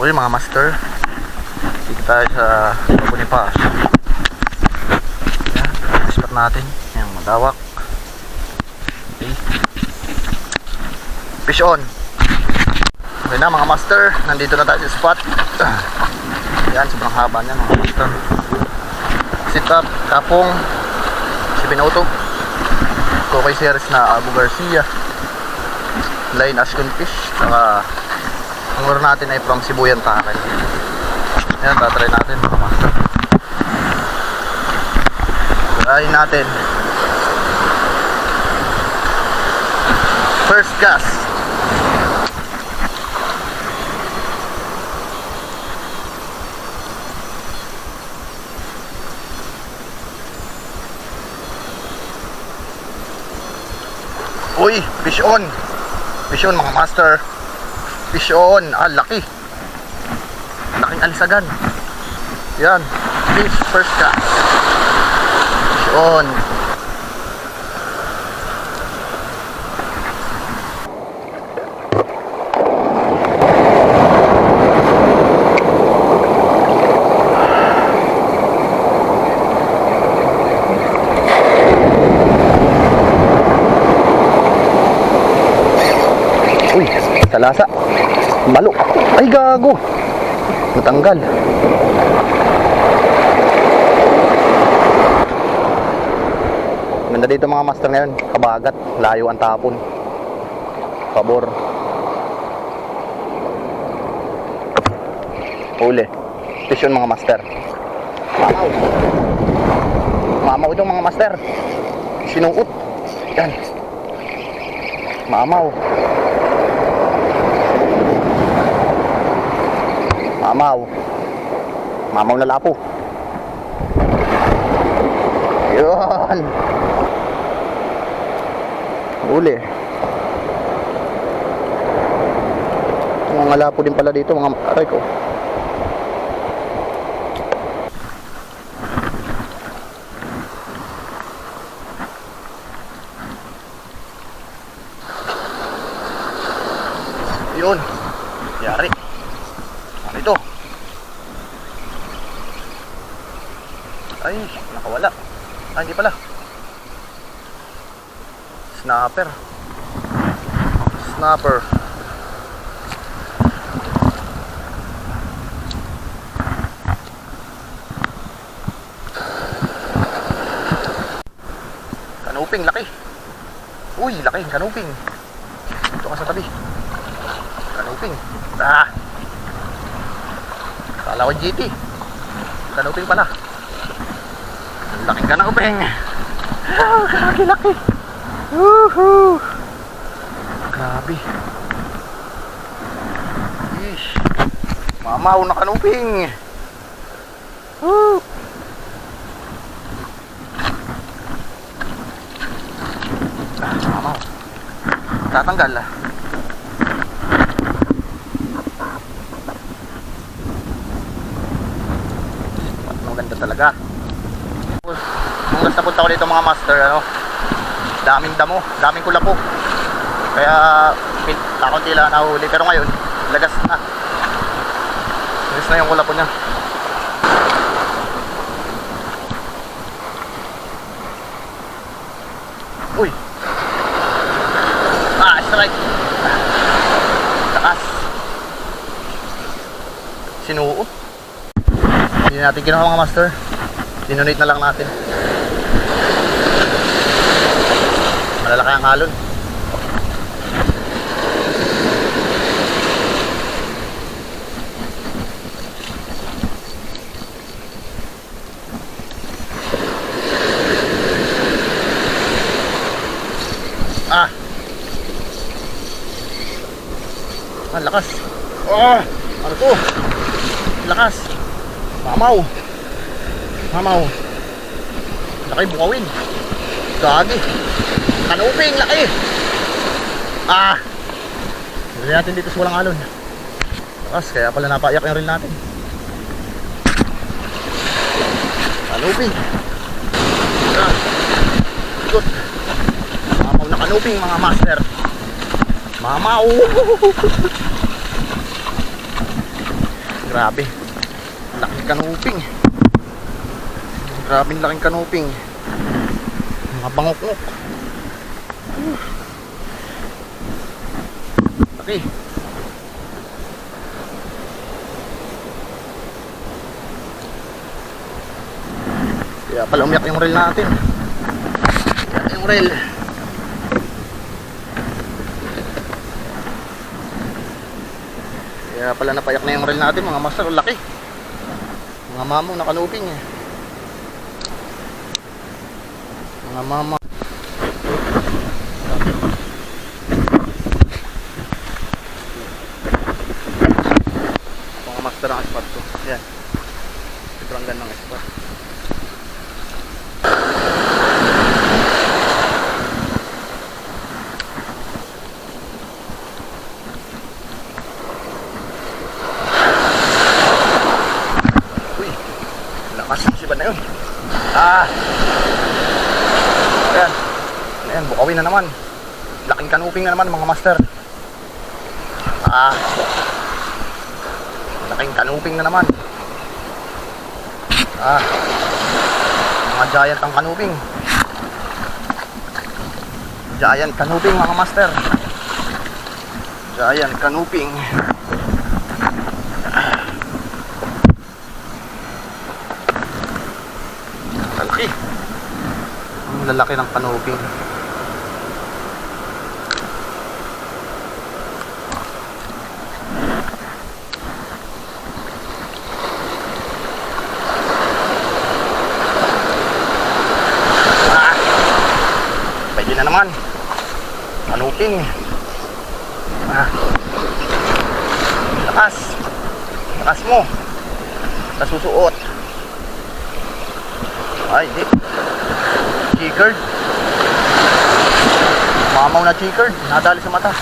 Okay mga master, dito tayo sa Bonifacio. Ayan, spot natin. Ayan, madawak. Okay. Fish on. Okay na mga master, nandito na tayo sa spot. Ayan, sobrang haba niyan mga master. Sit up, kapong, si Binoto. Kokay series na Abu Garcia. Line Ashcon fish. Saka ang lure natin ay from Sibuyan Tackle. Ayan, tatry natin mga master. Try natin. First cast. Uy, fish on. Fish on mga master. Fish on. Ah, laki. Laking alisagan. Yan. Fish first cast. Fish on. Uy, talasa. Malo. Ay, gago. Natanggal. Ganda dito mga master ngayon. Kabagat. Layo ang tapon. Pabor. Huli. Fish yun mga master. Mamaw. Mamaw itong mga master. Sinuot. Yan. Mamaw. Mamaw. Mamaw na lapo. Yun. Uli. Mga lapo din pala dito mga aray ko. Yun. Yari. Ito. Ay, nakawala. Ah, hindi pala. Snapper. Snapper. Kanuping, laki. Uy, laki, kanuping. Ito ka sa tabi. Kanuping. Ah. Kala ko GT. Kanuping pala. Laking kanuping. Oh, laki-laki. Woohoo. Grabe. Ish. Mamaw na kanuping. Woo. Ah, mamaw. Tatanggal ah. Maganda talaga. Nung last napunta ko dito mga master, ano, daming damo, daming kulapo. Kaya kakunti lang nahuli. Pero ngayon, lagas na. Lagas na yung kulapo niya. Uy. Ah, strike. Takas. Sinuot. Hindi natin ginawa mga master. Dinonate na lang natin. Malalaki ang halon. Ah. Ah, lakas. Oh, ano to? Lakas. Mamaw. Mamaw. Laki bukawin. Gagi. Kanuping, laki. Ah. Hindi natin dito sa walang alon. Lakas, kaya pala napaiyak yung reel natin. Kanuping. Ah. Good. Mamaw na kanuping mga master. Mamaw. Grabe. Laking kanuping. Grabe laking kanuping. Mga bangok-ngok. Laki. Kaya pala umiyak yung reel natin. Umiyak yung reel. Kaya pala napayak na yung reel natin mga master. Laki. Mga mamo na kanuping eh. Mga mama. Mga master ang spot ko. Yan. Sobrang ganda ng spot. Uy. Lakas yung sibat na yun. Ayan. Ayan, bukawin na naman. Laking kanuping na naman mga master. Laking kanuping na naman. Mga giant ang kanuping. Giant kanuping mga master. Giant kanuping. Lalaki. Ang lalaki ng kanuping. Pwede na naman. Kanuping. Lakas. Lakas mo. Nasusuot. Ay, di. Chickered. Mamaw na chickered. Nadali sa mata.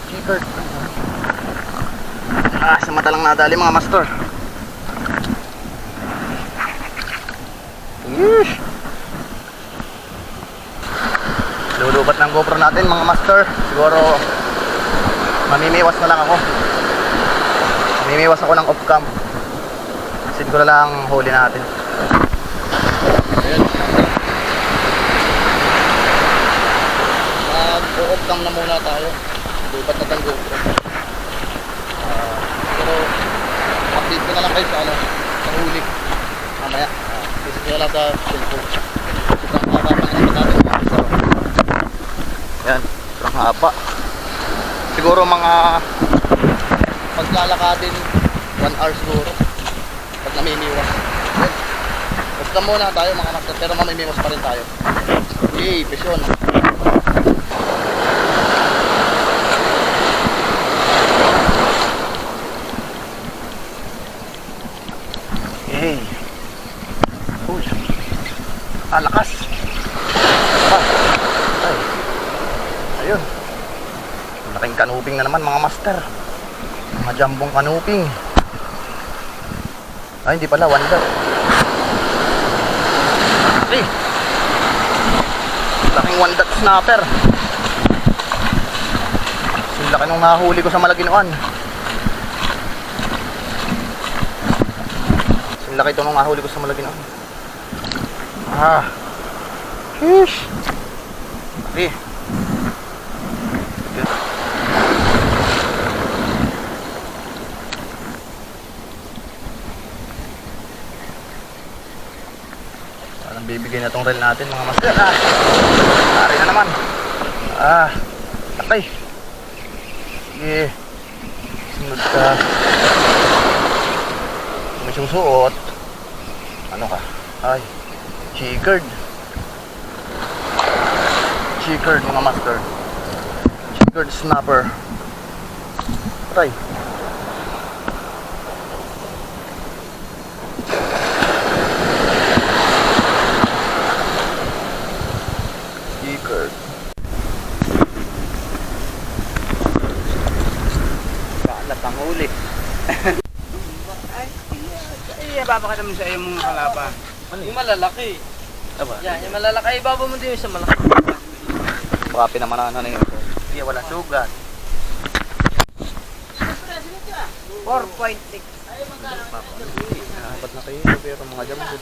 Chickered. Sa mata lang nadali mga master. Yeesh. Lulubat ng GoPro natin mga master. Siguro mamimiwas na lang ako. Mamimiwas ako ng off cam. Sin ko na lang huli natin. Ayan. Mag-off cam na muna tayo. Lubat na ng GoPro. Pero update ko na lang kayo sa sa huli. Mamaya. Kasi ko lang sa cellphone. Sobrang haba pa naman natin mga master. Yan, sobrang haba. Siguro mga paglalakadin 1 hour siguro pag namimiwas. Yan. Basta muna tayo mga master, pero mamimiwas pa rin tayo. Okay, pisyon. Okay. Uy. Lakas. Ay. Ayun. Malaking kanuping na naman mga master. Mga jambong kanuping. Ay, hindi pala, one dot. Okay. Laking one dot snapper. Yung laki nung nahuli ko sa Malaginoan. Yung laki ito nung nahuli ko sa Malaginoan. Sheesh. Okay. Parang bibigay na tong reel natin mga master. Tari na naman. Takay. Sige. Sunod ka. May susuot. Ano ka? Ay. Chickered. Chickered mga master. Chickered snapper. Try. Chickered. Kalat ang huli. Ay, babakita mo sa iyo mong kalaban. Yung malalaki. Aba. Yan, yung malalaki. Ibaba mo din yung sa malaki. Baka pinamanahan na yun. Hindi, wala sugat. 4.6. Apat na kilo pero mga jambos.